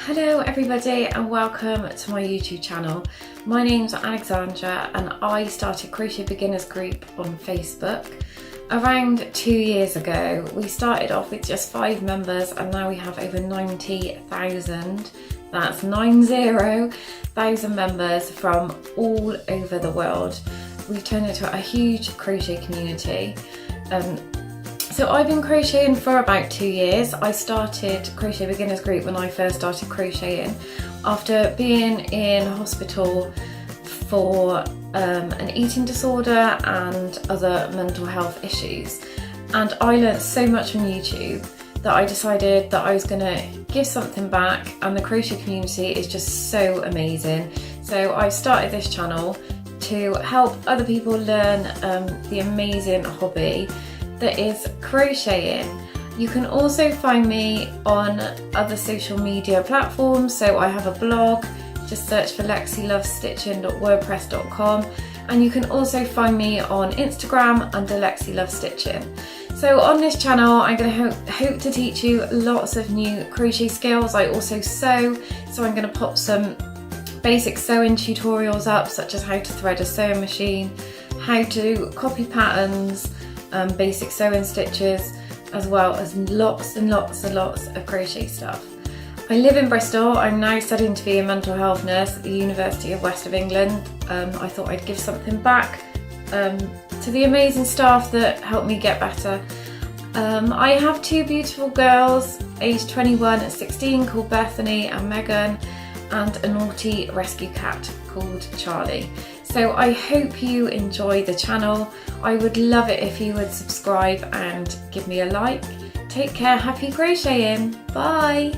Hello everybody and welcome to my YouTube channel. My name's Alexandra and I started Crochet Beginners Group on Facebook around 2 years ago. We started off with just 5 members and now we have over 90,000. That's 90,000 members from all over the world. We've turned into a huge crochet community. So I've been crocheting for about 2 years. I started Crochet Beginners Group when I first started crocheting after being in hospital for an eating disorder and other mental health issues. And I learnt so much from YouTube that I decided that I was going to give something back, and the crochet community is just so amazing. So I started this channel to help other people learn the amazing hobby that is crocheting. You can also find me on other social media platforms. So I have a blog, just search for lexilovestitching.wordpress.com, and you can also find me on Instagram under lexilovestitching. So on this channel I'm going to hope to teach you lots of new crochet skills. I also sew, so I'm going to pop some basic sewing tutorials up, such as how to thread a sewing machine, how to copy patterns, basic sewing stitches, as well as lots and lots of crochet stuff. I live in Bristol. I'm now studying to be a mental health nurse at the University of West of England. I thought I'd give something back to the amazing staff that helped me get better. I have 2 beautiful girls aged 21 and 16 called Bethany and Megan, and a naughty rescue cat called Charlie. So I hope you enjoy the channel. I would love it if you would subscribe and give me a like. Take care, happy crocheting, bye!